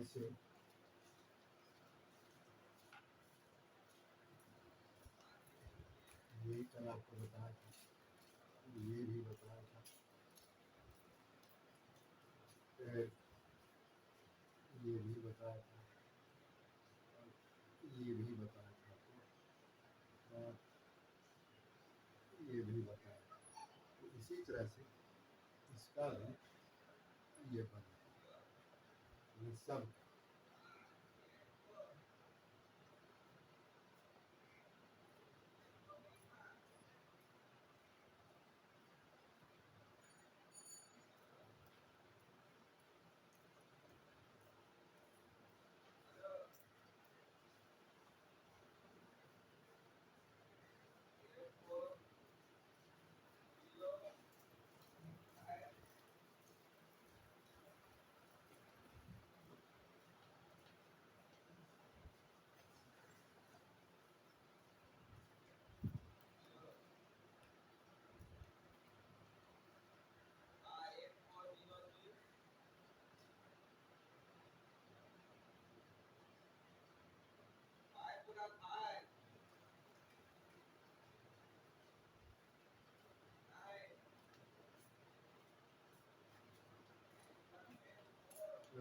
जैसे यही कल आपको बताया था, ये भी बताया था, फिर ये भी बताया था, ये भी बताया था, और ये भी बताया था। तो इसी तरह से इसका भी ये बना, ये सब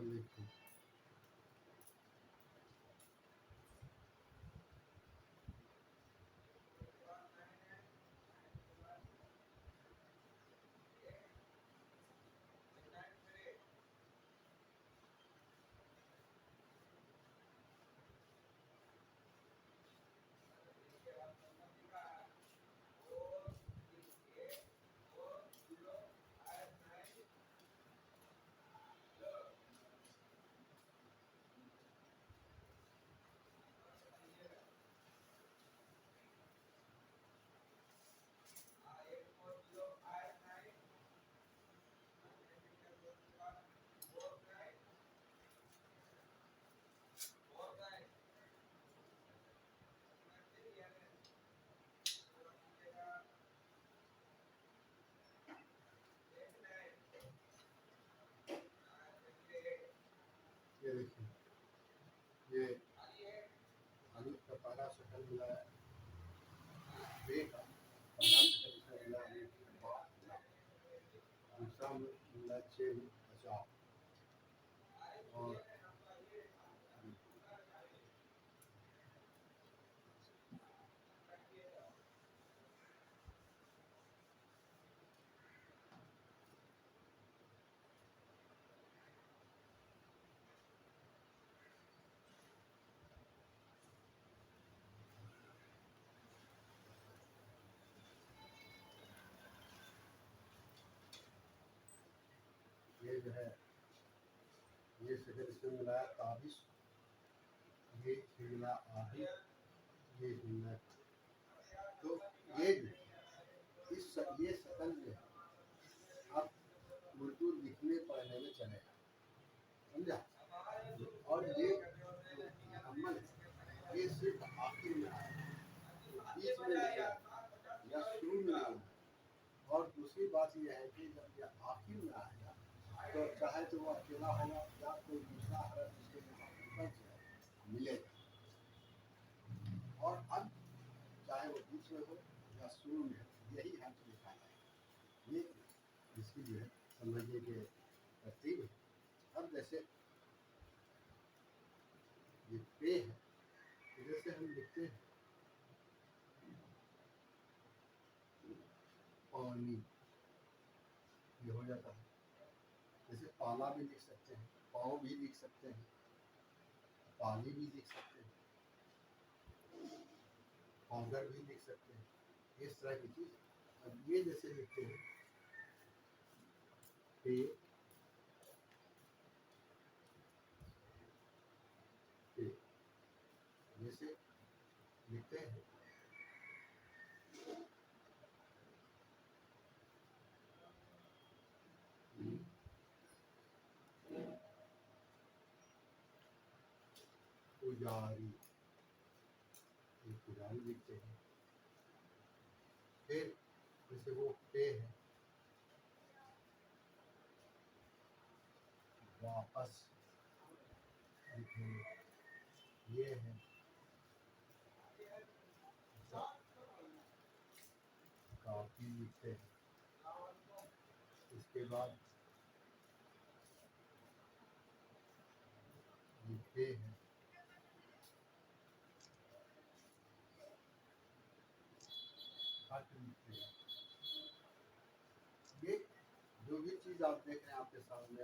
लिखी। ये देखिए, ये अलिफ का पहला शक्ल मिला है, बे का पहला शक्ल इसमें मिला है, बा मिला, दूसरा मिला छे बचाव, और ये जो है ये शक्ल इसमें मिला है ताबिश, ये मिला आही, ये मिला, तो ये जो ये शक्ल जो है आप उर्दू लिखने पढ़ने में चलेगा, समझा। और ये मुकम्मल है, ये सिर्फ आखिर में आया, बीच में नहीं आया या शुरू में नहीं आया। और दूसरी बात यह है कि जब ये आखिर में आएगा तो चाहे तो वो अकेला होगा या कोई दूसरा हरफ उसके ऊपर मिलेगा, और अब चाहे वो बीच में हो या शुरू में हो, यही हर्फ लिखा है। ये इसकी जो है समझने के तरतीब है। अब जैसे ये पे है, जैसे हम लिखते हैं पानी, ये हो जाता है। जैसे पाला भी लिख सकते हैं, पाव भी लिख सकते हैं, पानी भी लिख सकते हैं, पाउडर भी लिख सकते हैं, इस तरह की चीज। अब ये जैसे लिखते हैं पे, पे जैसे लिखते हैं पुजारी, ये पुजारी लिखते हैं। फिर जैसे वो पे है, वापस, ये है काफी लिखते हैं। इसके बाद लिखते हैं ये जो भी चीज आप देख रहे हैं आपके सामने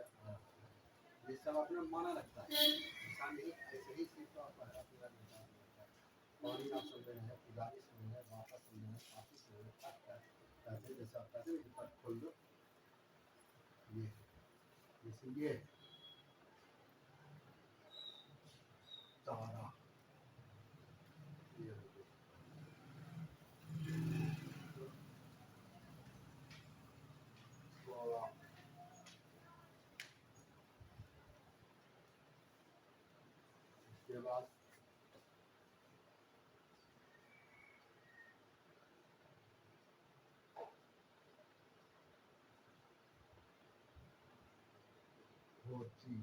ये सब आपने माना रखता है, ऐसा नहीं ऐसे ही चीज तो आप पूरा नहीं है। पानी आप समझ रहे हैं, पुजारी समझ रहे हैं, वापस समझ रहे हैं, काफी समझ रहे हैं, कहते हैं जैसे आप कहते हैं पट खोल दो, ये जैसे ये तारा, ये गोला, इसके बाद होती,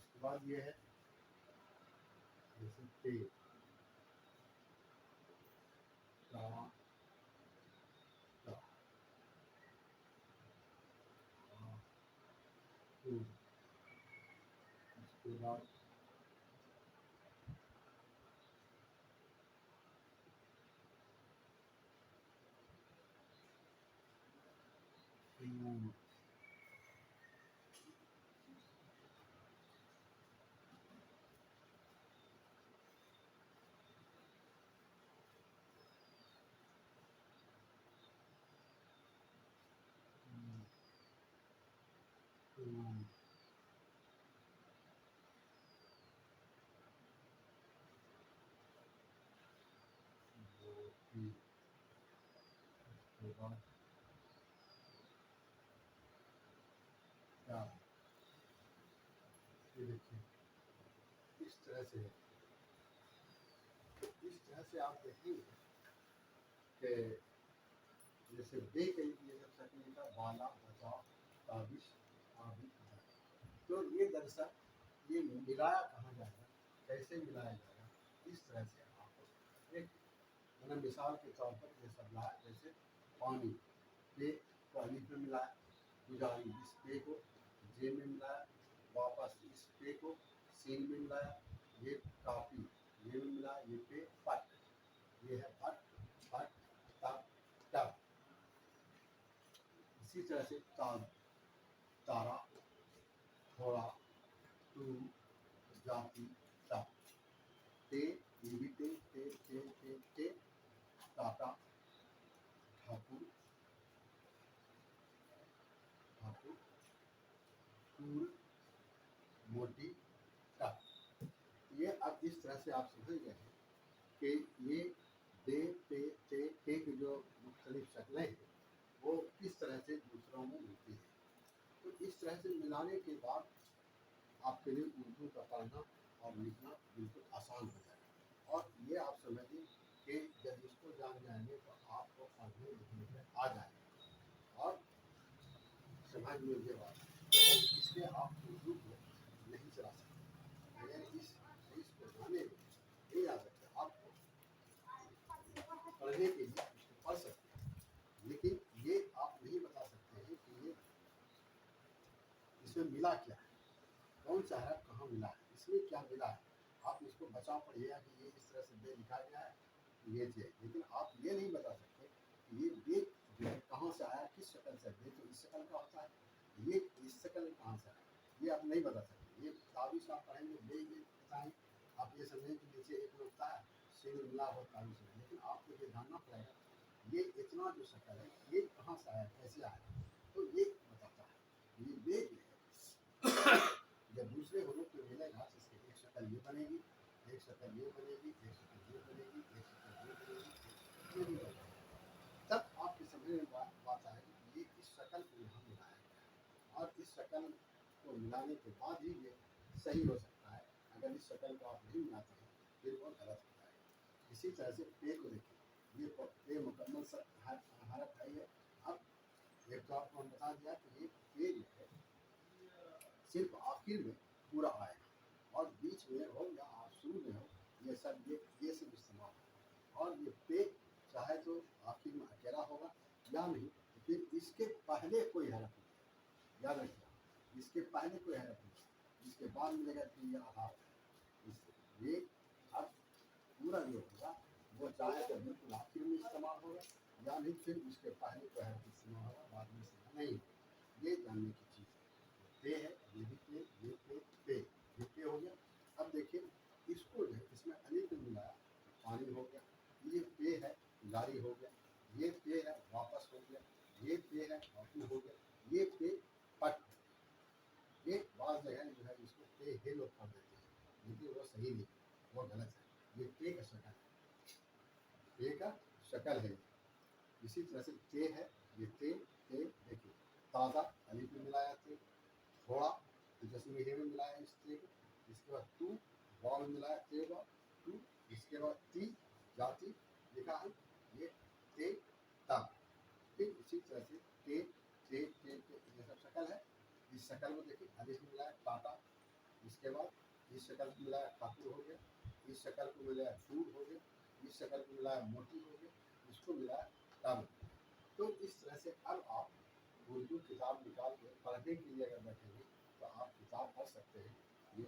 इसके बाद ये है जैसे पे ता ता इसके बाद क्या ये देखिए इस तरह से है, इस तरह से आप देखेंगे कि जैसे बे के लिए जब सकने का बाला बचाव ताबिश आदि, तो ये दरअसल ये मिलाया कहाँ जाएगा, कैसे मिलाया जाएगा, इस तरह से आपको एक मैंने मिसाल के तौर पर ये सब लाया, जैसे पानी पे को अलिफ में मिलाया, पुजारी इस पे को जे में मिलाया, वापस इस पे को सीन में मिलाया, ये काफी ये में मिलाया, ये पे पट, ये है पट पट तब तब, इसी तरह से ताब तारा थोड़ा तू जाति तब ते ये भी ते टाटा ठाकुर ठाकुर टूल मोटी टप, ये अब इस तरह से आप समझ गए हैं कि ये दे पे ते की जो मुख्तलिफ शक्लें हैं वो किस तरह से दूसरों में मिलती है। तो इस तरह से मिलाने के बाद आपके लिए उर्दू का पढ़ना और लिखना बिल्कुल आसान हो जाएगा, और ये आप समझिए कि जब इसको जान जाएंगे तो आपको पढ़ने लिखने में आ जाएगा और समझ में ये बात इसलिए आप उर्दू को नहीं चला सकते, अगर इसको जाने नहीं आ सकते, आपको पढ़ने के लिए इसको पढ़ सकते हैं, लेकिन ये आप नहीं बता सकते हैं कि ये इसमें मिला क्या है, कौन सा हरफ कहाँ मिला है, इसमें क्या मिला है। आप इसको बचाव पढ़िएगा कि ये इस तरह से बे लिखा गया है, ये जे, लेकिन आप ये नहीं बता सकते कि ये बे जो है कहाँ से आया, किस शक्ल से। बे तो इस शक्ल का होता है, ये इस शक्ल में कहाँ से आया, ये आप नहीं बता सकते। ये ताबिश आप पढ़ेंगे, बे ये बताएं, आप ये समझें कि नीचे एक होता है सिर मिला हो ताबिश में, लेकिन आपको ये जानना पड़ेगा ये इतना जो शक्ल है ये कहाँ से आया, कैसे आया, तो ये बताता है। ये बे जब दूसरे हरूफ पे मिलेगा तो इसकी एक शक्ल ये बनेगी, एक शक्ल ये बनेगी, एक शक्ल ये बनेगी, एक शक्ल ये बनेगी, ये भी बनेगी। तब आपके समझ में बात आएगी कि ये इस शक्ल को यहाँ मिलाया गया है, और इस शक्ल को मिलाने के बाद ही ये सही हो सकता है। अगर इस शक्ल को आप नहीं मिलाते हैं फिर वो गलत हो जाएगा। इसी तरह से पे को देखिए, ये पे मुकम्मल हरफ है ये। अब एक तो आपको हम बता दिया कि ये पे जो है सिर्फ आखिर में पूरा आएगा, और बीच में हो या आप शुरू में हो, ये सब ये सब इस्तेमाल होगा। और ये पे चाहे तो आखिर में अकेला होगा या नहीं, तो फिर इसके पहले कोई हरफ नहीं, याद रखिए इसके पहले कोई हरफ नहीं, इसके बाद मिलेगा फिर ये आधार है। ये अब पूरा जो होगा वो चाहे तो बिल्कुल आखिर में इस्तेमाल होगा, या नहीं फिर उसके पहले कोई हरफ इस्तेमाल होगा, बाद में इस्तेमाल नहीं होगा। ये जानने की चीज़ है। पे है, ये भी पे, ये पे, ये पे हो गया। अब देखिए इसको जो है इसमें अलिफ मिलाया पानी हो गया, ये पे है गाड़ी हो गया, ये पे है वापस हो गया, ये पे है वापस हो गया, ये पे पट। ये बात जगह जो है इसको पे हे लोग पढ़ देते हैं, लेकिन वो सही नहीं, वो गलत है। ये पे का शक्ल है, पे का शक्ल है। इसी तरह से ते है, ये ते ते देखिए ताज़ा अलिफ में मिलाया थे, थोड़ा तो जैसे हे में मिलाया इस ते को, इसके बाद तू वाव में मिलाया ते वाव तू, इसके बाद ती जाति लिखा है ये ते ता। फिर इसी तरह से ते ते ते ते ये सब शक्ल है। इस शक्ल में देखिए अलिफ में मिलाया टाटा, इसके बाद इस शक्ल को मिलाया ठाकुर हो गया, इस शक्ल को मिलाया सूर हो गया, इस शक्ल को मिलाया मोती हो गया, इसको मिलाया तब। तो इस तरह से अब आप उर्दू किताब निकाल के पढ़ने के लिए अगर बैठेंगे तो आप किताब पढ़ सकते हैं। ये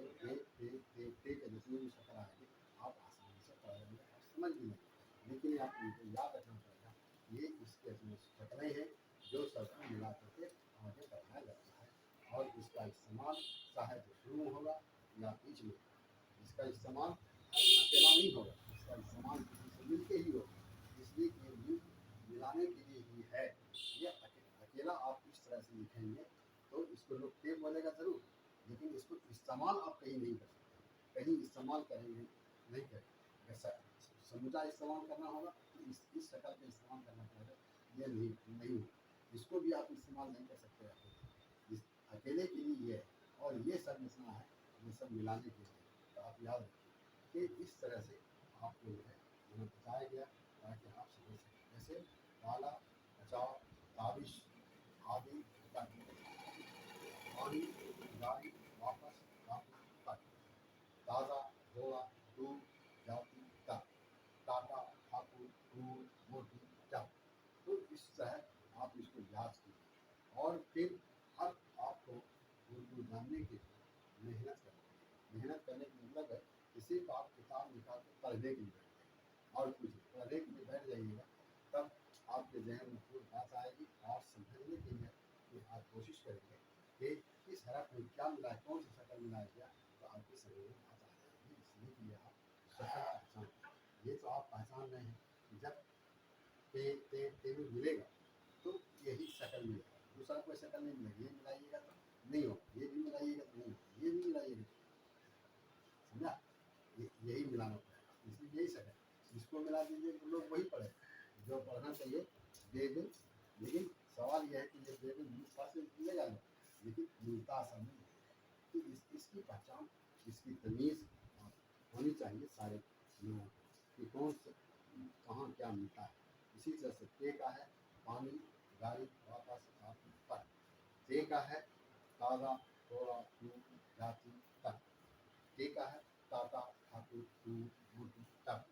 के जितनी भी शक्ल आएगी आप आसानी से पढ़ लेंगे और समझ भी लेंगे। लेकिन आप इनको याद रखना पड़ेगा, ये इसके अपनी शक्लें हैं जो सबको मिला करके आगे बढ़ाया जाता है, और इसका इस्तेमाल चाहे तो शुरू में होगा या बीच में, इसका इस्तेमाल अकेला नहीं होगा, इसका इस्तेमाल किसी से मिलके ही होगा। इसलिए ये मिलाने के लिए ही है। ये अकेला आप इस तरह से लिखेंगे तो इसको लोग पे बोलेगा ज़रूर, लेकिन इसको इस्तेमाल आप कहीं नहीं कर सकते, कहीं इस्तेमाल करेंगे नहीं करेंगे। ऐसा समुचा इस्तेमाल करना होगा तो इस शक्ल का इस्तेमाल करना पड़ेगा, ये नहीं होगा। इसको भी आप इस्तेमाल नहीं कर सकते अकेले, इस अकेले के लिए ये है, और ये सब मिलना है, ये सब मिलाने के लिए। तो आप याद रखिए कि इस तरह से आपको जो है हमें बताया गया ताकि आप समझ सकें। जैसे काला, बचाव, ताबिश, आदि, तक, पानी, गाड़ी, वापस, काफी, तक, ताज़ा, थोड़ा, दूर, जाति, तक, टाटा, ठाकुर, टूर, मोती, तक। तो इस तरह आप इसको याद कीजिए, और फिर अब आपको उर्दू जानने के लिए मेहनत करनी है। मेहनत करने का मतलब है कि सिर्फ आप किताब निकाल कर पढ़ने के लिए बैठ जाइए, और कुछ पढ़ने के लिए बैठ जाइएगा तब आपके जहन में पूरी बात आएगी, और समझने के लिए कि आप कोशिश करेंगे कि किस हरफ में क्या मिला है, कौन सा शक्ल मिलाया गया, तो आपकी समझ में बात आ जाएगी। इसलिए कि आप शक्ल पहचान, ये तो आप पहचान रहे हैं। जब पे में मिलेगा तो यही शक्ल मिलेगा, दूसरा कोई शक्ल नहीं मिलेगी। ये मिलाइएगा तो नहीं होगा, ये भी मिलाइएगा तो नहीं होगा, ये भी मिलाइएगा, समझा, यही मिलाना पड़ेगा। इसलिए यही शक्ल, इसको मिला दीजिए तो लोग वही पढ़े जो पढ़ना चाहिए दे दें। लेकिन सवाल यह है कि ये दे दें पास से मिलेगा नहीं, लेकिन मिलता आसान नहीं है। तो इसकी पहचान, इसकी तमीज़ होनी चाहिए सारे लोगों को कि कौन से कहाँ क्या मिलता है। इसी तरह से पे का है पानी, गाड़ी, वापस, काफी, तक। ते का है ताज़ा, थोड़ा, दूर, जाति, तक। ते का है टाटा, ठाकुर, दूर, मोती, तक।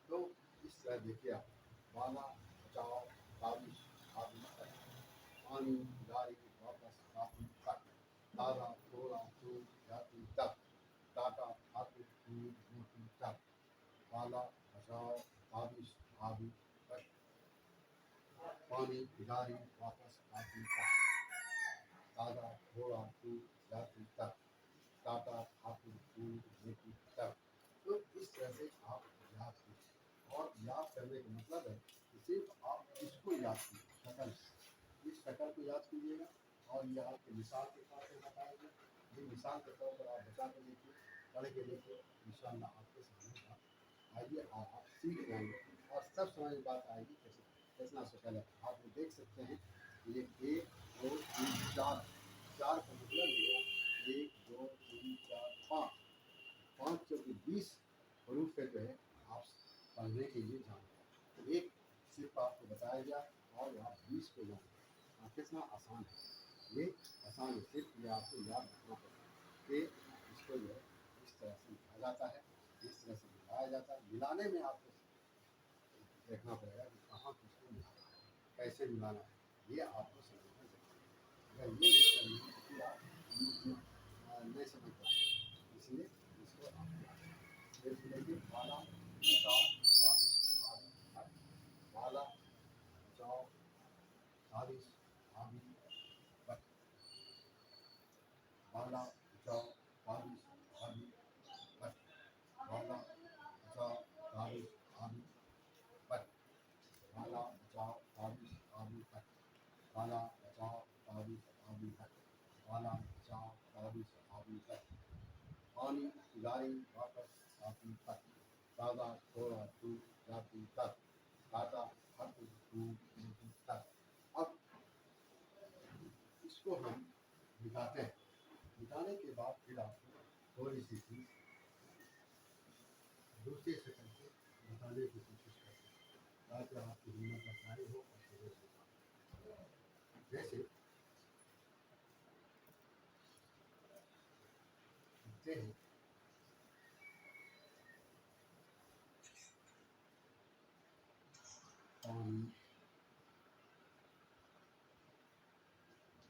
तो इस तरह देखिए आप वाला, बचाव, ताबिश, आदि, तक, पानी, गाड़ी, वापस, काफी, तक, ताज़ा, गाड़ी वापस आती तक, ताज़ा घोड़ा दूध जाती तक, टाटा ठाकुर दूध लेती तक। तो इस तरह से आप याद कीजिए, और याद करने का मतलब है कि सिर्फ आप इसको याद कीजिए, शकल, इस शकल को याद कीजिएगा, और ये आपके मिसाल के तौर पर बताएंगे। ये मिसाल के तौर पर आप बता के देखिए, पढ़ के देखिए, इंशाअल्लाह आपके सामने बात आइए, आप सीख जाएंगे, और सब समझ बात आएगी कैसे कितना शकल है। आप देख सकते हैं ये 1 2 3 4, 4 का मतलब ये 1 2 3 4 5, 5 चौके 20 हरूफ पे जो है आप पढ़ने के लिए जानते हैं। तो एक सिर्फ आपको बताया गया और आप 20 को जानते हैं, कितना आसान है। ये आसान है, सिर्फ ये आपको याद रखना पड़ेगा कि इसको जो है इस तरह से लिखा जाता है, इस तरह से मिलाया जाता है। मिलाने में आपको देखना पड़ेगा कि कहाँ किसको मिलाना है, कैसे मिलाना है, ये आपको समझना चाहिए। अगर ये नहीं समझेंगे तो फिर आप नहीं समझ पाएंगे, इसलिए इसको आप देखिए, वाला बचाओ साजिश आदि हट, वाला बचाओ साजिश आदि हट, वाला बचाओ साजिश आदि हट, वाला बचाओ साजिश आदि हट, वाला बचाओ साजिश आदि हट, वाला बचाओ साजिश आदि हट, वाला बचाओ साजिश आदि हट। पानी गाड़ी वापस आती तक, ताज़ा थोड़ा दूध जाती तक, ताज़ा हट दूध लेती तक। अब इसको हम मिटाते हैं, मिटाने के बाद फिर आपको थोड़ी सी चीज़ दूसरे शक्ल से बताने की कोशिश करते हैं, ताकि आपकी हिम्मत अफजाई हो और समझ में आए। जैसे लिखते हैं, पानी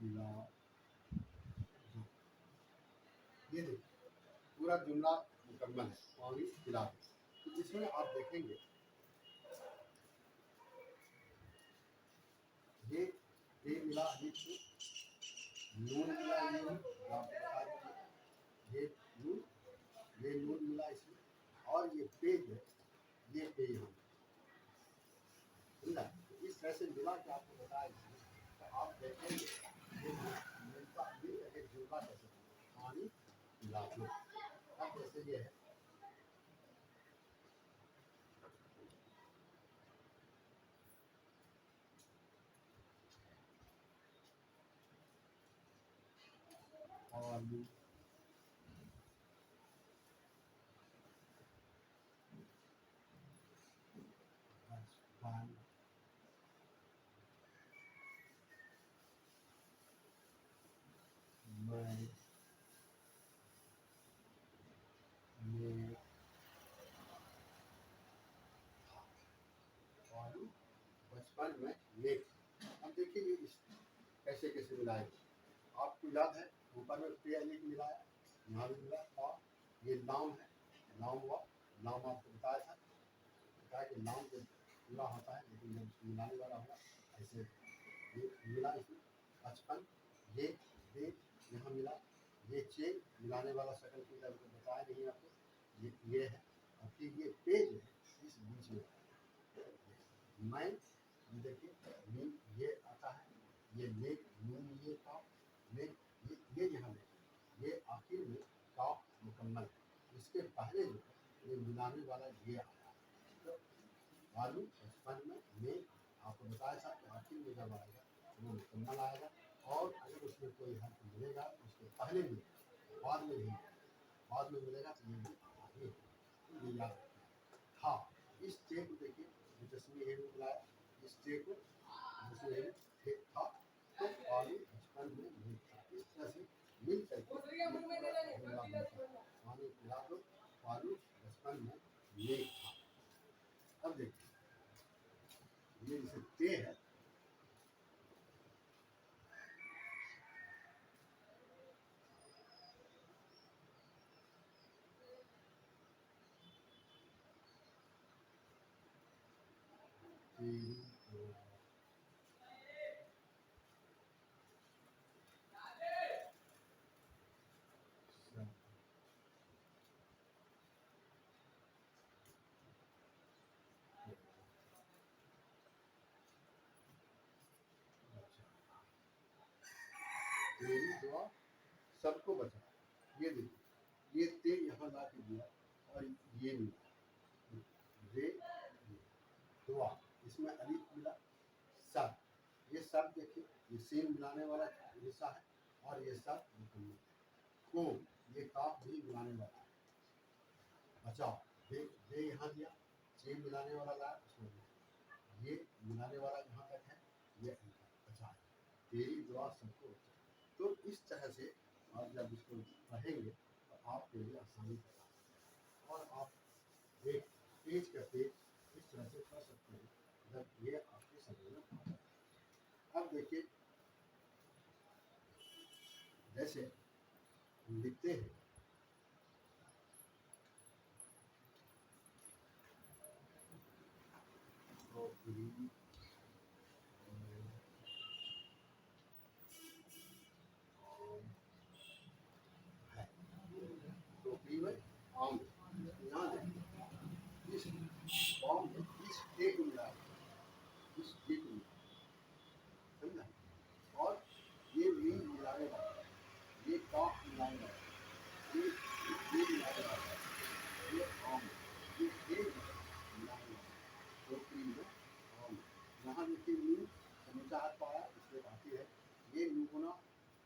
पिला दो। ये देखिए पूरा जुमला मुकम्मल है, पानी पिला दो। तो इसमें आप देखेंगे ये मिला, नून मिला, ये आप बता दीजिए, ये नून, ये नून मिला इसमें, और ये पेज है, ये पेज हो समझा। तो इस तरह से मिला के आपको बताया इसमें, तो आप देखेंगे ये मिलता, ये एक जुमला कैसे बनता है, पानी मिला दो। अब जैसे ये है, आलू पान, मैं, आलू बचपन में ले। अब देखिए ये कैसे कैसे मिलाएंगे, आपको याद है ऊपर में पे लिख मिलाया, यहाँ भी मिला, और ये नाम है, नाम हुआ, नाम आपको बताया था, बताया कि नाम जब पूरा होता है, लेकिन जब उसको मिलाने वाला हुआ ऐसे ये मिला इसमें। बचपन, ये दे यहाँ मिला, ये चेन मिलाने वाला शक्ल की जब बताया नहीं आपको, ये है, और फिर ये पेज है इस बीच में, मैं, ये देखिए नीम ये आता है, ये लेक नून ये काफ, लेक ये यहाँ देखिए, ये आखिर में काफ मुकम्मल है, इसके पहले जो है ये मिलाने वाला ये आया। तो आलू बचपन में आपको बताया था कि आखिर में जब आएगा वो मुकम्मल आएगा, और अगर उसमें कोई हर्फ मिलेगा तो उसके पहले मिलेगा, बाद में नहीं, बाद में मिलेगा तो ये भी आगे है। तो ये याद रखिए। हाँ, इस टे को देखिए, जो तस्वीर है मिलाया, इस टे को जिसमें थे था, तो आलू बचपन में नहीं था, इस तरह से मिल करके जुमला बनता है। पानी पिला दो, आलू बचपन में नहीं था। अब देखिए ये जैसे ते है, तेरी तेरी दुआ सबको बचा। ये देखिए, ये ते यहाँ ला के दिया और ये मिला रे दुआ, इसमें अलिफ मिला सब, ये सब देखिए, ये सीन मिलाने वाला हिस्सा है और ये सब मुकम्मल को, ये काफ भी मिलाने वाला है। बचाओ, दे यहाँ दिया, सीन मिलाने वाला लाया उसमें ये मिलाने वाला यहाँ तक है, ये बचाए, तेरी दुआ सबको बचाए। तो इस तरह से आप जब इसको पढ़ेंगे तो आपके लिए आसानी होगा और आप एक पेज का पेज इस तरह से पढ़ सकते हैं जब ये आपके समझ में आता है। अब देखिए, जैसे हम लिखते हैं तो है टोकरी में आम, यहाँ देखिए इस आम में इस ए को मिला, इस ए को मिला, समझा, और ये मीन मिलाने वाला, ये काफ मिलाने वाला, ये मिलाने वाला, ये आम, ये ए मिलाने वाला, टोकरी में आम, यहाँ देखिए मीन समूचा हाथ पाया इसलिए आखिर है, ये मीगुना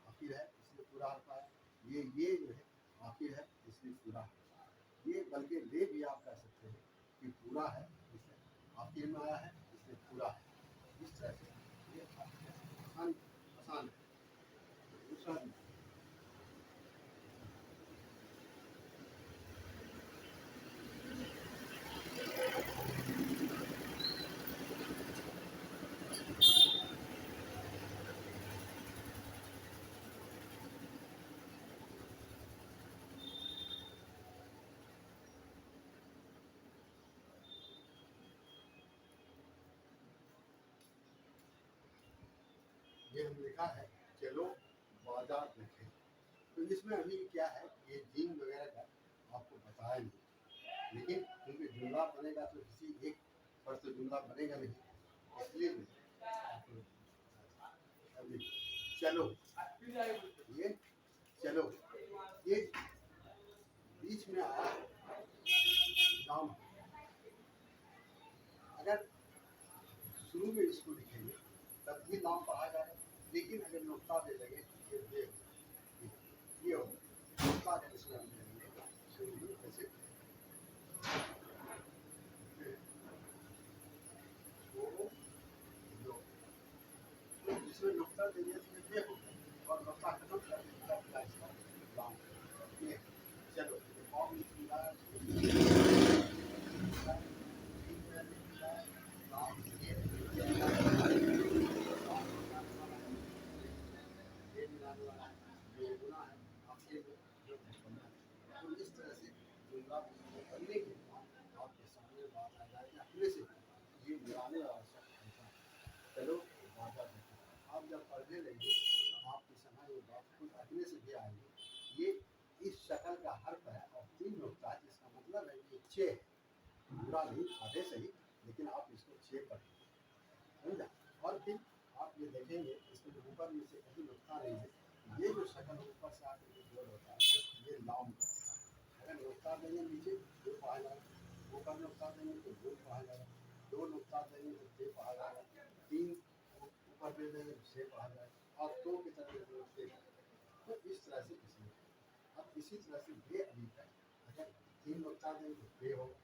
आखिर है इसलिए पूरा हाथ पाया, ये जो है आखिर है इसलिए पूरा है, ये बल्कि ले भी आप कह सकते हैं कि पूरा है इसलिए आखिर में आया है इसलिए पूरा है। इस तरह से ये आसान आसान है। दूसरा ये हम लिखा है चलो बाजार देखें, तो इसमें अभी क्या है, ये जीन वगैरह का आपको बताया नहीं, लेकिन क्योंकि जुमला बनेगा तो किसी एक पर तो जुमला बनेगा नहीं, इसलिए अभी चलो, ये चलो, ये बीच में आया नाम, अगर शुरू में इसको लिखेंगे तब भी नाम पढ़ा जाएगा, लेकिन अगर नुक्ता दे देंगे ये हो नुक्ता अगर इसमें हम देंगे शुरू में जैसे इसमें नुक्ता दे दिया तो ये हो गया और नुक्ता खत्म कर दिया तब इसका नाम ये चलो फॉर्म इस तरह से जुमला करने के बाद आपके सामने बात आ जाएगी अपने से ये मिलाने वाला शब्द ऐसा चलो बाधा देखें, आप जब पढ़ने लगेंगे तो आपकी समझ में बात खुद अपने से भी आएगी। ये इस शक्ल का हर्फ है और तीन नुक्ता है, जिसका मतलब है कि छः है, पूरा नहीं आधे सही, लेकिन आप इसको छः पढ़ें, समझा। और फिर आप ये देखेंगे इसमें ऊपर में से कहीं नुक्ता नहीं है, ये जो शक्ल ऊपर से आकर के जोड़ होता है ये लाम का होता है, अगर नुक्ता देंगे नीचे दो पढ़ा जाएगा, ऊपर नुक्ता देंगे तो दो पढ़ा जाएगा, दो नुक्ता देंगे तो छः पढ़ा जाएगा, तीन ऊपर दे देंगे तो छः पढ़ा जाएगा और दो की तरफ दे देंगे छः, तो इस तरह से इसमें अब इसी तरह से ये अभी है, अगर तीन नुक्ता देंगे तो छः होगा,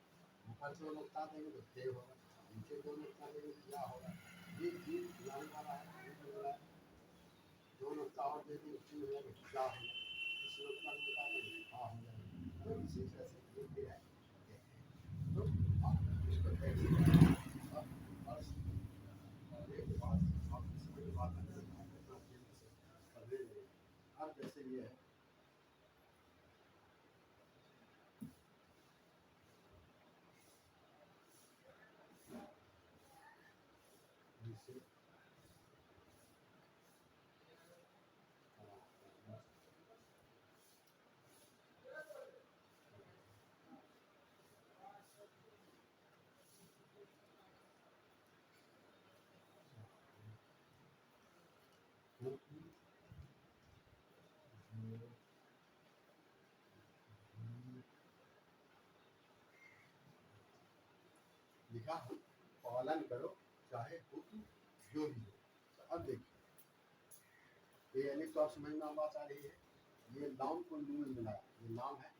ऊपर दो नुक्ता देंगे तो छः होगा, नीचे दो नुक्ता देंगे तो क्या होगा, ये तीन मिलाने वाला है, दो नुक्ता और दे देंगे तीन हो जाएगा क्या हो जाएगा, इस नुक्ता को बता देंगे हाँ हो जाएगा, तो इसी तरह से ये भी है, तो आप इसको देख सकते हैं। अब बस एक बात आप समझ बात करते हैं कितना तेजी से पढ़ने लगे, अब जैसे ये है जिससे लिखा हो, पालन करो चाहे हुक्म जो भी हो। तो अब देखिए, ये यानी तो आप समझ में बात आ रही है। ये लाम को नून मिला, ये नाम है।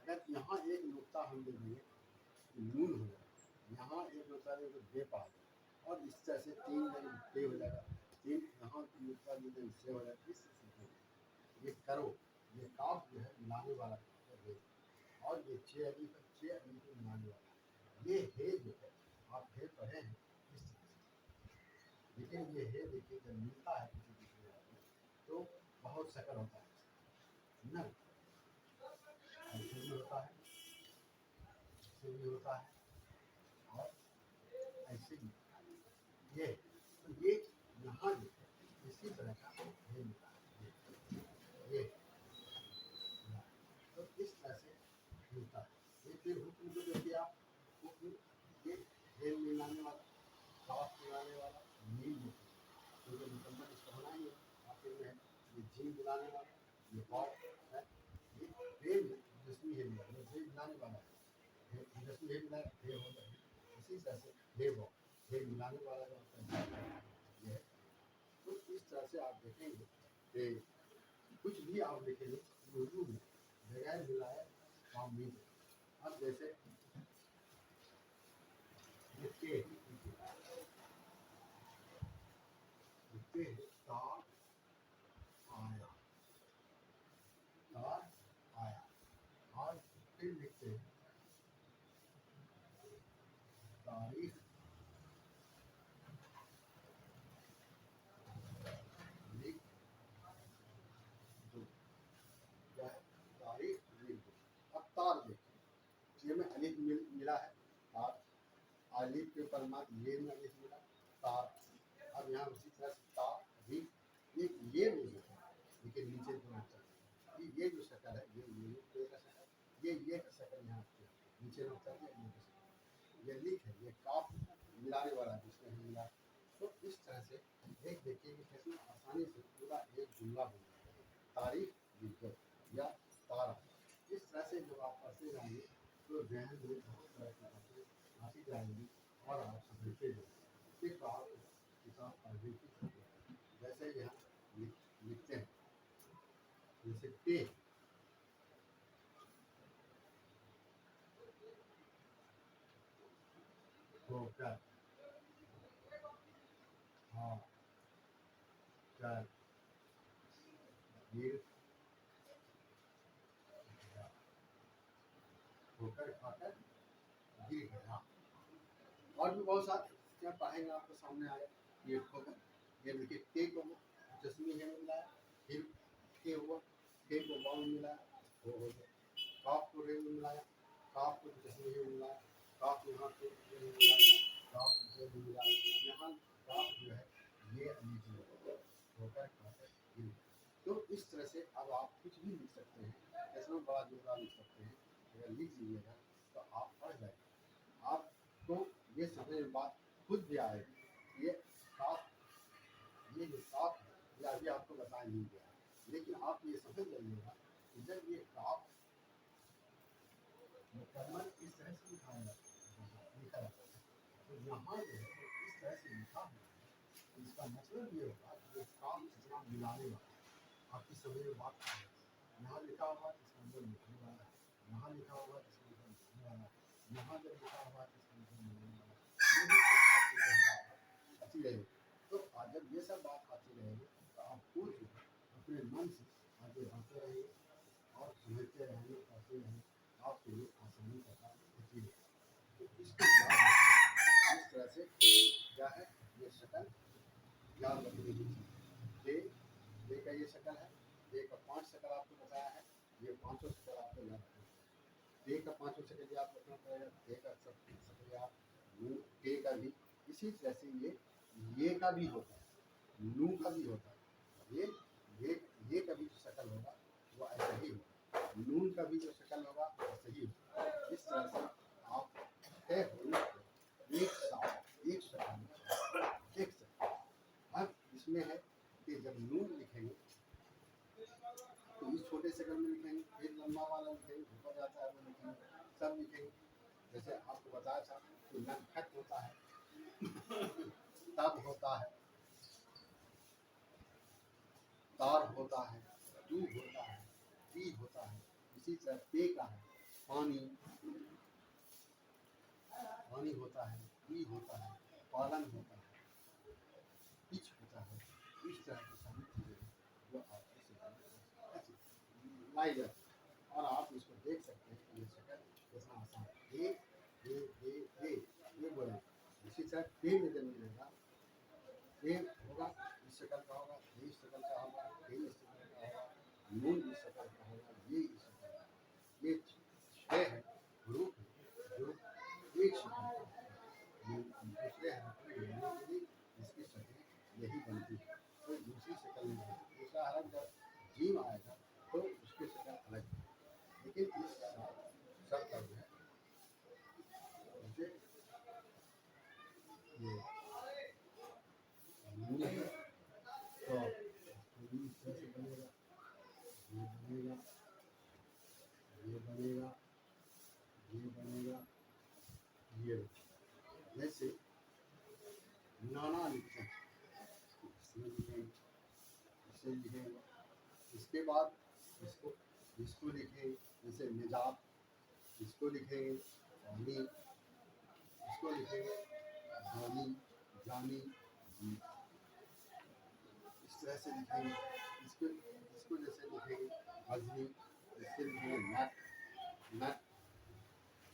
अगर यहाँ एक नुक्ता हम दे देंगे नून हो जाएगा, यहाँ एक नुक्ता दे तो बे पा जाएगा, और इस तरह से तीन जगह बे हो जाएगा, तीन यहाँ नुक्ता दे देंगे से हो जाएगा। इस ये करो, ये काफ जो है मिलाने वाला है, और ये छः अली को मिलाने वाला है। ये है जो है आप है पढ़े हैं इस तरह से, लेकिन ये है देखिए जब मिलता है किसी दूसरे में तो बहुत शकल होता है ना, ऐसे भी होता है, ऐसे भी होता है, और ऐसे भी ये, तो ये यहाँ जो है इसी तरह का है मिलता है, ये तो इस तरह से मिलता है। ये फिर हुक्म को देखिए आप, हुक्म ये हेल मिलाने वाला, काफ मिलाने वाला, नील होती है, क्योंकि मुकम्मल इसका होना ही है आखिर में है। ये जी मिलाने वाला, ये कॉफ है, ये हेल जिसमें हेल मिला, ये हेल मिलाने वाला है, जिसमें हेल मिला हे हो जाए। इसी तरह से हे वो हेल मिलाने वाला जो होता है ये है। तो इस तरह से आप देखेंगे कि कुछ भी आप लिखेंगे उर्दू में बगैर मिलाए काम नहीं चलेगा। अब जैसे लिखते हैं तार आया, तार आया, और फिर लिखते हैं तारीख लिख दो, क्या है तारीख लिख दो। अब तार देखिए, ये में अलिफ मिला है, तार अलिफ के ऊपर मत ये में अलिफ मिला तार। अब यहाँ उसी तरह से तारीख ये नहीं लिखा, लेकिन नीचे तो ये जो शक्ल है ये का शक्ल, ये का शक्ल यहाँ नीचे नुकता है, ये लिख है, ये काफ मिलाने वाला जिसमें हम मिला। तो इस तरह से एक देखिए कि कितनी आसानी से पूरा एक जुमला बन जाता है, तारीख लिखो या तारा। इस तरह से जब आप पढ़ते जाएंगे तो जहन में बहुत तरह की बातें आती जाएंगी और आप समझते जाएंगे। फिर तो आप किताब पढ़ने की जरूरत है। जैसे यहाँ लिखते हैं, जैसे पे होकर, हाँ कर, गिर गया, होकर खाकर गिर गया। और भी बहुत सारे क्या पढ़ेंगे आपको सामने आए। ये होकर, ये देखिए के को जस्मी है मिलाया, फिर के हुआ, के को वाव में मिलाया, वो हो गया। काफ को रे में मिलाया, काफ को जस्मी है मिलाया, काफ यहाँ पे रे में मिलाया, काफ रे में मिलाया, यहाँ काफ जो है ये अलीफ में होकर खाकर गिर गया। तो इस तरह से अब आप कुछ भी लिख सकते हैं, इसमें बड़ा जुमला लिख सकते हैं। अगर लिख लीजिएगा तो आप पढ़ जाएंगे, आपको ये समझ में बात खुद भी आएगी। ये साफ, ये जो साफ है ये अभी आपको बताया नहीं गया है, लेकिन आप ये समझ जाइएगा कि जब ये काफ मुकम्मल इस तरह से लिखा जाता है तो यहाँ जो है इस तरह से लिखा है, तो इसका मतलब ये होगा कि ये काफ जितना मिलाने वाला आपकी समझ में बात आ जाएगी। यहाँ लिखा हुआ इसका मतलब लिखने वाला, यहाँ लिखा हुआ इसका मतलब लिखने वाला, यहाँ जब लिखा हुआ इसका मतलब मिलाने वाला, ये भी आपकी आती रहेगी। तो जब ये सब बात आती रहेगी तो आप खुद अपने मन से आगे बढ़ते रहेंगे और समझते रहेंगे, पढ़ते रहेंगे, आपके लिए आसानी का काम होती है। तो इसको याद रखिए, इस तरह से क्या है ये शक्ल याद रखने की चीज़। दे का ये शक्ल है, दे का 5 शक्ल आपको बताया है, ये 5 शक्ल आपको याद रखना है। दे का 5 शक्ल याद रखना पड़ेगा, दे का शक्ल याद, नू के का भी इसी तरह से ये का भी होता है, नू का भी होता है। ये का भी जो शक्ल होगा वो ऐसा ही होगा, नून का भी जो शक्ल होगा ऐसा ही होगा। इस तरह से आप है एक साथ एक शक्ल, एक शक्ल। अब इसमें है कि जब नून लिखेंगे तो इस छोटे शक्ल में लिखेंगे, फिर लंबा वाला लिखेंगे, ऊपर जाता है वो लिखेंगे, सब लिखेंगे। जैसे आपको बताया था कि नटखट होता है, तब होता है, तार होता है, तू होता है, पी होता है। इसी तरह पे का है, पानी, पानी होता है, पी होता है, पालन होता है, पिच होता है। इस तरह की सारी चीजें हैं जो आप लाई जाती है और आप इसको देख सकते हैं कि ये शक्ल कितना आसान है। ये बोले इसी तरह पे में जब मिलेगा ये होगा, इस शक्ल का होगा, ये इस शक्ल का होगा, ये इस शक्ल का होगा, नून इस शक्ल का होगा, ये इस शक्ल का, ये छह है ग्रुप जो एक शक्ल का होगा। ये दूसरे हरफ में मिलने के लिए इसकी शक्ल यही बनती है, कोई दूसरी शक्ल नहीं है। दूसरा हरफ जब जीम आएगा तो उसकी शक्ल अलग है, लेकिन इस सब का जो है जैसे ये नून है तो नून इस तरह से बनेगा, ये बनेगा, ये बनेगा, ये बनेगा, ये जैसे नाना लिखते हैं, इसमें लिखेंगे, इसे लिखेंगे, इसके बाद इसको लिखेंगे, जैसे निजात, इसको लिखेंगे जानी, इसको लिखेंगे जानी, जानी, इस तरह से लिखेंगे। इसको जैसे लिखेंगे अजनी, इससे लिखेंगे नट, नट,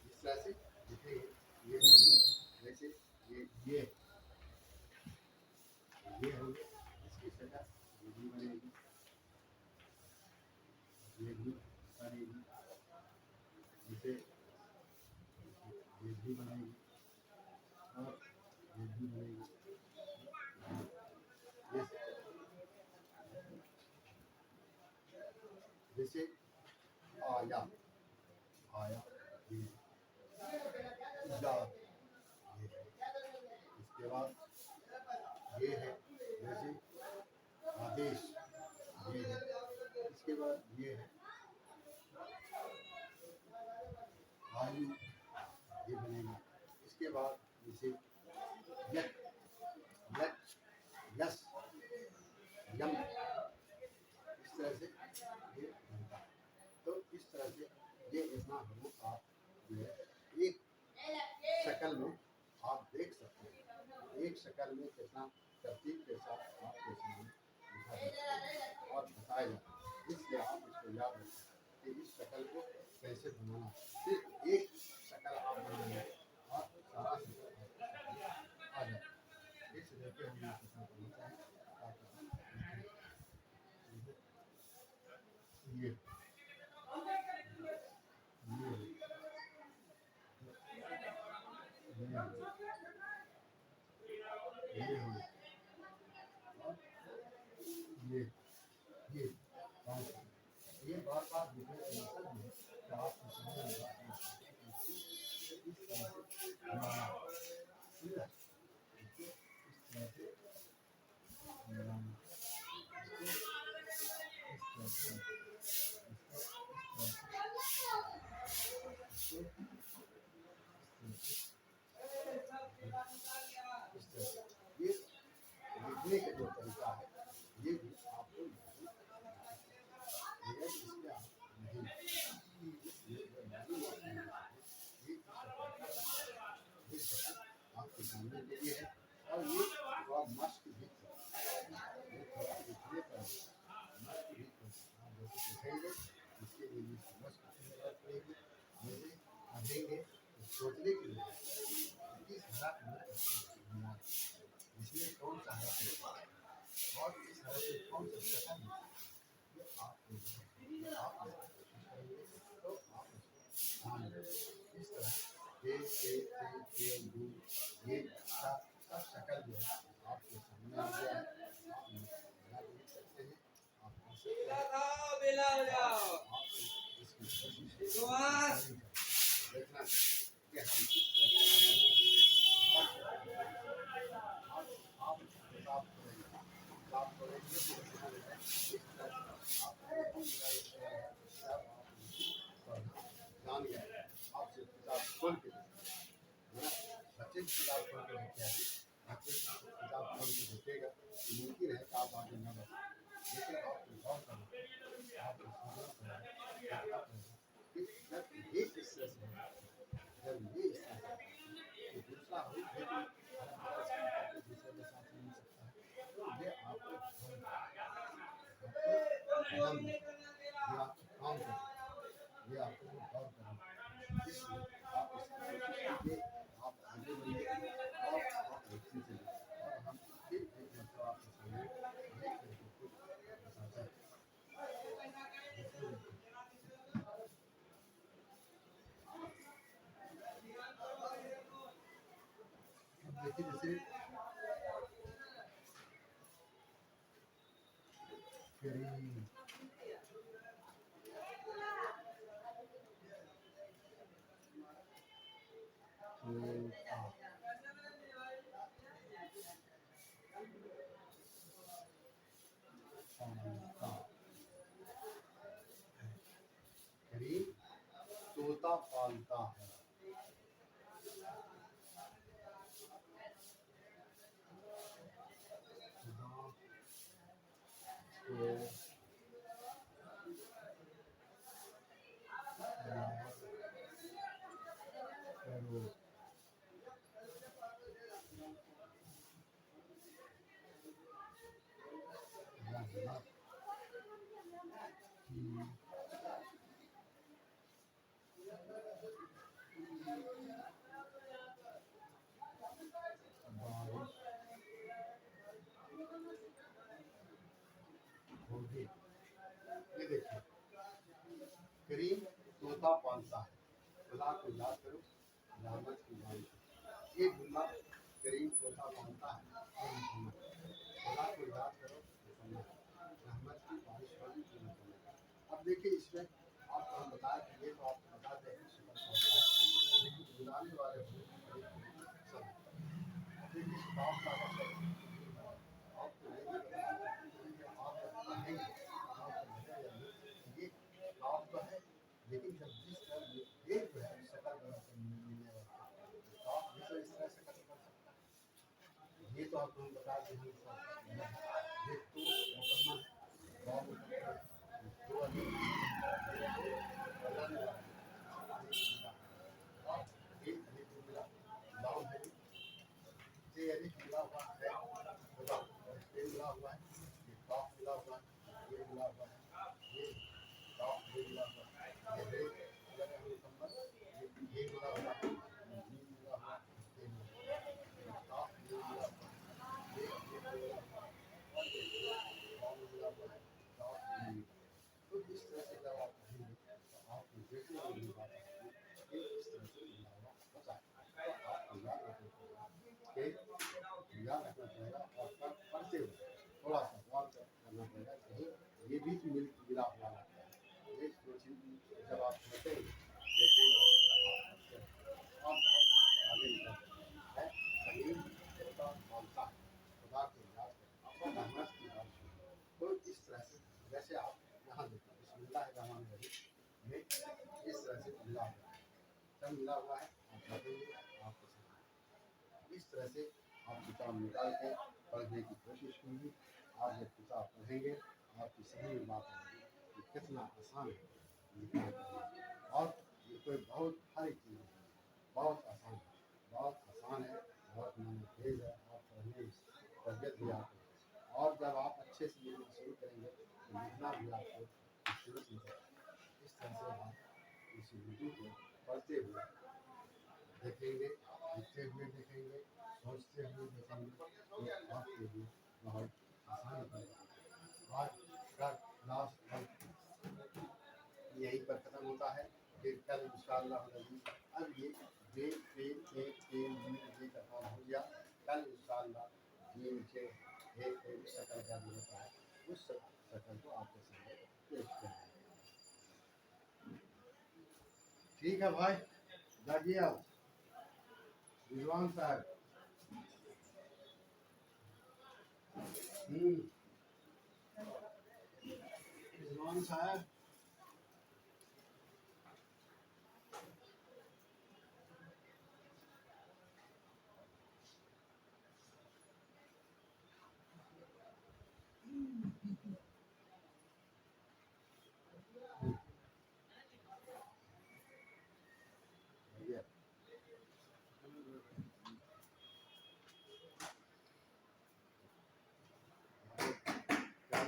इस तरह से लिखेंगे। ये जैसे ये हो गया, इसकी शक्ल ये भी बनेगी, ये भी बनेगी, जैसे ये भी बनेगी और ये भी बनेगी। जैसे आया, आया, ये जा, ये है। इसके बाद ये है, जैसे आदेश, ये है। इसके बाद ये है आयु, ये बनेगा। इसके बाद जैसे यक, यक, यस, यम, इस तरह से ये बनता है। तो इस तरह से ये इतना हरूफ आप जो है एक शक्ल में आप देख सकते हैं। एक शक्ल में कितना तरतीब के साथ आपके सामने लिखा जाता है और बताया जाता है। इसलिए आप इसको याद रखें कि इस शक्ल को कैसे बनाना। सिर्फ एक शक्ल आप बनाएंगे और सारा शक्ल आ जाए। इस तरीके हम ये शक्ल बनाते हैं ये ये ये ये ये बार बार लिखने का मतलब है कि आप समझ में इस तरह से बनाना, ठीक है, इस तरह से बनाना, इस तरह से ये लिखने का जो तरीका है ये भी आपको इसमें आप नहीं आपके जानने के लिए है और ये थोड़ा मस्त भी ये थोड़ा लिखने पर मस्त भी आप जैसे लिखेंगे इसके लिए मस्त की जरूरत पड़ेगी। जैसे पढ़ेंगे तो सोचने के लिए इस हरफ में इसमें कौन सा हरफ है और इस हरफ में कौन सा शक्ल है ये आपको आप कोशिश करेंगे तो आप इसको ध्यान देंगे। इस तरह के दू ये सब शक्ल जो है आपके सामने आ गया है। आप नया देख सकते हैं, आप पढ़ सकते हैं, आप इसकी कोशिश देखना कि हम किस आप किताब पढ़ेंगे तो इस तरह आप जान गए आपसे किताब खोल के कदम है, ये आपका काम कर, ये आपको गौर करना, इसलिए आप इसकी कोशिश कीजिए, आप आगे बढ़िए और आप अच्छे से और हम फिर एक मतलब आपके सामने देख करके कुछ बताते हैं। अब देखिए जैसे करीम करीम तोता पालता है, होगी। ये देखिए करीम तोता पालता है, खुदा को याद करो, रहमत की बारिश। ये जुमला करीम तोता पालता है और मुकम्मल। खुदा को याद करो, मुकम्मल। रहमत की बारिश वाली की मुकम्मल। अब देखिए इसमें आपको हम बताया कि ये तो आपको बता दें कि शुक्र होता है, लेकिन बुलाने वाले सब देखिए किताब का मतलब आपको ये भी बताया कि आप जब पढ़ेंगे ये आप तो है, लेकिन जब जिस तरह ये जो है शक्ल बना कर मिलने वाला आप भी तो इस तरह से कदम कर सकता है। ये तो आपको हम बता दें ये तो मुकम्मल बाब तो अभी बनाने वाला और एक अली को मिला लाभ है, ये अली मिला हुआ है, खुदा ये मिला हुआ है, ये बाप मिला हुआ है, ये मिला हुआ है, ये बाप ये मिला हुआ है, ये है अगर हम मुकम्मल ये मिला हुआ है, ये मिला हुआ है, ये मिला हुआ है, ये बाप ये मिला हुआ है, ये मिला हुआ है, और ये बाप मिला हुआ है, बाप ये मिला हुआ है। तो इस तरह से जब आप कहेंगे तो आपको जैसे भी बात आएगी ये इस तरह से मिला हुआ होता है। तो आपको याद रखना पड़ेगा कि याद रखना पड़ेगा और पढ़ते हुए थोड़ा सा गौर करना पड़ेगा कहीं ये भी मिला हुआ लगता है। ये दो चीज जब आप पढ़ते हैं देखेंगे आप पढ़ते हैं और बहुत आगे निकल है। करीम होता मानता है, खुदा को याद करें, रहमत की बारिश हो। तो इस तरह से जैसे आप यहाँ देखिए बिस्मिल्लाहिर्रहमानिर्रहीम में इस तरह से मिला हुआ है, सब मिला हुआ है, आप पढ़ेंगे आपको समझ इस तरह से आप किताब निकाल के पढ़ने की कोशिश कीजिए। आप जब किताब पढ़ेंगे आपकी समझ में बात आएगी कि कितना आसान है लिखना पढ़ना, और ये कोई बहुत भारी चीज़ नहीं है, बहुत आसान है, बहुत आसान है, बहुत माने तेज है। आप पढ़ने में तरबियत भी आपको और जब आप अच्छे से लिखना शुरू करेंगे तो लिखना भी आपको शुरू से इस तरह से आप इस उर्दू को पढ़ते हुए देखेंगे, लिखते हुए देखेंगे, सोचते हुए देखेंगे तो आपके लिए बहुत आसान पैदा होगा। आज का क्लास यहीं पर ख़त्म होता है, फिर कल इंशाअल्लाह अब ये जे पे ए ये का काम हो गया। कल इंशाअल्लाह ये नीचे एक शक्ल का भी होता है, उस शक्ल को आपके सामने पेश करेंगे। ठीक है भाई, जागिए आप रिजवान साहब। रिजवान साहब